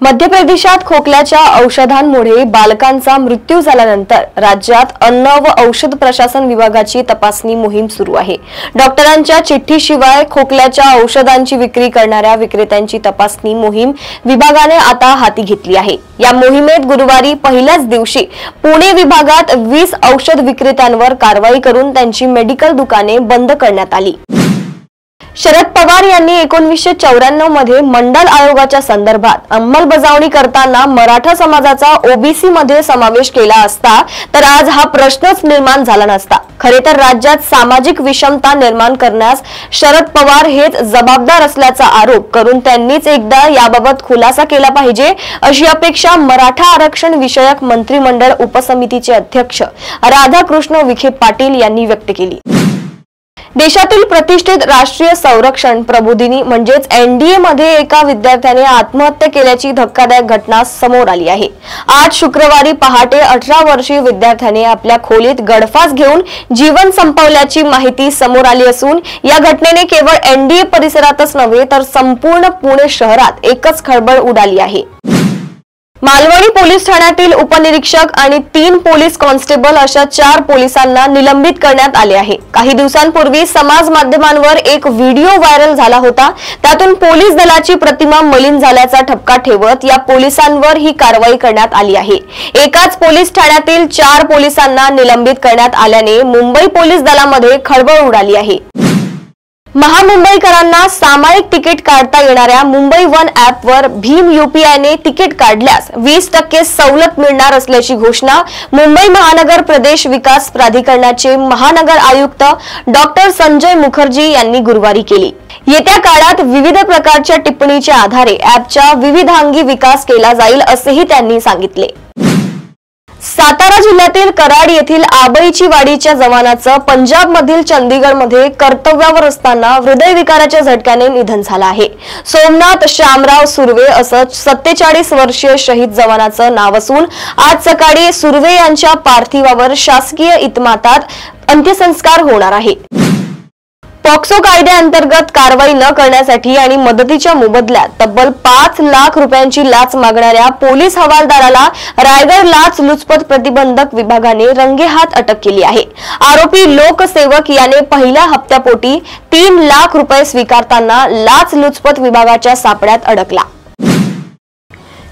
मध्य प्रदेशात खोकल्याच्या औषधांमुळे बालकांचा मृत्यू झाल्यानंतर राज्यात अन्न व औषध प्रशासन विभागाची तपासणी मोहीम सुरू आहे। डॉक्टरांच्या चिठ्ठीशिवाय खोकल्याच्या औषधांची विक्री करणाऱ्या विक्रेत्यांची तपासणी मोहीम विभागाने आता हाती घेतली आहे। या मोहिमेत गुरुवारी पहिल्याच दिवशी पुणे विभागात 20 औषध विक्रेत्यांवर कारवाई करून त्यांची मेडिकल दुकाने बंद करण्यात आली। शरद पवार यांनी 1994 मध्ये मंडल आयोगाच्या संदर्भात अंमलबजावणी करताना मराठा समाजाचा ओबीसी मध्ये समावेश केला असता तर आज हा प्रश्नच निर्माण झाला नसता। खरे तर राज्यात सामाजिक विषमता निर्माण करण्यास शरद पवार हेच जबाबदार असल्याचा आरोप करून त्यांनीच एकदा याबाबत खुलासा केला पाहिजे अशी अपेक्षा मराठा आरक्षण विषयक मंत्रिमंडळ उपसमितीचे अध्यक्ष राधाकृष्ण विखे पाटील यांनी व्यक्त केली। देशातील प्रतिष्ठित राष्ट्रीय संरक्षण प्रबोधिनी म्हणजेच एनडीए मध्ये एका विद्यार्थ्याने आत्महत्या केल्याची धक्कादायक घटना समोर आली आहे। आज शुक्रवारी पहाटे 18 वर्षीय विद्यार्थ्याने आपल्या खोलीत गळफास घेऊन जीवन संपवल्याची माहिती समोर आली असून या घटनेने केवळ एनडीए परिसरातच नव्हे तर संपूर्ण पुणे शहरात एकच खळबळ उडाली आहे। मालवणी पोलीस ठाण्यातील उपनिरीक्षक आणि 3 पोलीस कॉन्स्टेबल अशा 4 पोलिसांना निलंबित करण्यात आले आहे। काही दिवसांपूर्वी समाज माध्यमांवर एक व्हिडिओ व्हायरल झाला होता। त्यातून पोलीस दलाची प्रतिमा मलिन झाल्याचा ठपका ठेवत या पोलिसांवर ही कारवाई करण्यात आली आहे। एकाच पोलीस ठाण्यातील 4 पोलिसांना निलंबित करण्यात आल्याने मुंबई पोलीस दलामध्ये खळबळ उडाली आहे। महामुंबईकरांना सामायिक तिकीट काढता येणाऱ्या मुंबई वन ॲपवर भीम यूपीआयने तिकीट काढल्यास 20% सवलत मिळणार असल्याची घोषणा मुंबई महानगर प्रदेश विकास प्राधिकरणाचे महानगर आयुक्त डॉक्टर संजय मुखर्जी यांनी गुरुवारी केली। येत्या काळात विविध प्रकारच्या टिप्पणीच्या आधारे ॲपचा विविधांगी विकास केला जाईल असेही त्यांनी सांगितले। सातारा जिल्ह्यातील कराड येथील आबईची वाडीच्या जवानाचं पंजाबमधील चंदीगडमध्ये कर्तव्यावर असताना हृदयविकाराच्या झटक्याने निधन झालं आहे। सोमनाथ श्यामराव सुर्वे असं 47 वर्षीय शहीद जवानाचं नाव असून आज सकाळी सुर्वे यांच्या पार्थिवावर शासकीय इतमातात अंत्यसंस्कार होणार आहे। पॉक्सो कायद्याअंतर्गत कारवाई न करण्यासाठी आणि मदतीच्या मोबदल्यात तब्बल 5 लाख रुपयांची लाच मागणाऱ्या पोलीस हवालदाराला रायगड लाचलुचपत प्रतिबंधक विभागाने रंगेहात अटक केली आहे। आरोपी लोकसेवक याने पहिल्या हप्त्यापोटी 3 लाख रुपये स्वीकारताना लाचलुचपत विभागाच्या सापड्यात अडकला।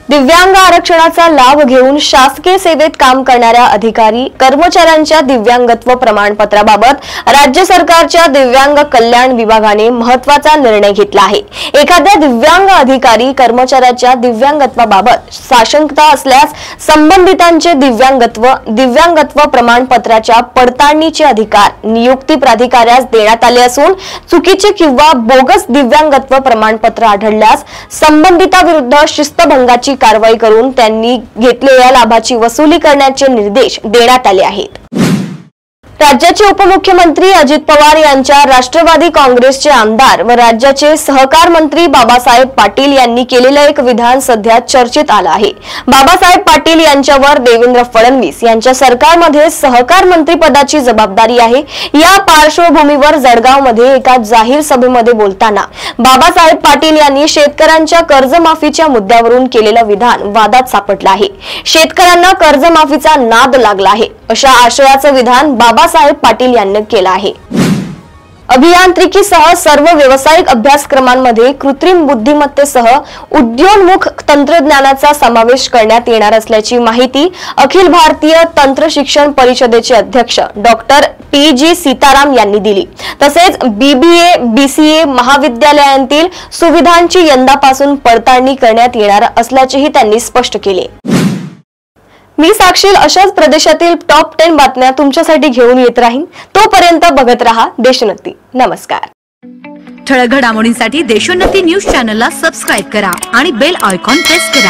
दिव्यांग आरक्षणाचा लाभ घेऊन शासकीय सेवेत काम करणाऱ्या अधिकारी कर्मचाऱ्यांच्या दिव्यांगत्व प्रमाणपत्राबाबत राज्य सरकारच्या दिव्यांग कल्याण विभागाने महत्त्वाचा निर्णय घेतला आहे। एखाद्या दिव्यांग अधिकारी कर्मचाऱ्याच्या दिव्यांगत्वाबाबत साशंकता असल्यास संबंधितांचे दिव्यांगत्व प्रमाणपत्राच्या पडताळणीचे अधिकार नियुक्ती प्राधिकाऱ्यास देण्यात आले असून चुकीचे किंवा बोगस दिव्यांगत्व प्रमाणपत्र आढळल्यास संबंधिताविरुद्ध शिस्तभंगाची कारवाई करून त्यांनी घेतलेल्या लाभाची वसुली करण्याचे निर्देश देण्यात आले आहेत। राज्याचे उपमुख्यमंत्री अजित पवार यांच्या राष्ट्रवादी काँग्रेसचे आमदार व राज्याचे सहकार मंत्री बाबासाहेब पाटील यांनी केलेलं एक विधान सध्या चर्चेत आलं आहे। बाबासाहेब पाटील यांच्यावर देवेंद्र फडणवीस यांच्या सरकारमध्ये सहकार मंत्री पदाची जबाबदारी आहे। या पार्श्वभूमीवर जळगावमध्ये एका जाहीर सभेमध्ये बोलताना बाबासाहेब पाटील यांनी शेतकऱ्यांच्या कर्जमाफीच्या मुद्द्यावरून केलेलं विधान वादात सापडलं आहे। शेतकऱ्यांना कर्जमाफीचा नाद लागला आहे अशा आशयाचं विधान बाबासाहेब पाटील यांनी केलं आहे। अभियांत्रिकीसह सर्व व्यावसायिक अभ्यासक्रमांमध्ये कृत्रिम बुद्धिमत्तेसह उद्योन्मुख तंत्रज्ञानाचा समावेश करण्यात येणार असल्याची माहिती अखिल भारतीय तंत्र शिक्षण परिषदेचे अध्यक्ष डॉक्टर PG सीताराम यांनी दिली। तसेच BBA BCA महाविद्यालयांतील सुविधांची यंदापासून पडताळणी करण्यात येणार असल्याचेही त्यांनी स्पष्ट केले। मी साक्षील अशाच प्रदेशातील टॉप 10 बातम्या तुमच्यासाठी घेऊन येत राहीन। तोपर्यंत बघत रहा देशोन्नती। नमस्कार। ठळक घडामोडींसाठी देशोन्नती न्यूज चॅनलला सबस्क्राइब करा आणि बेल आयकॉन प्रेस करा।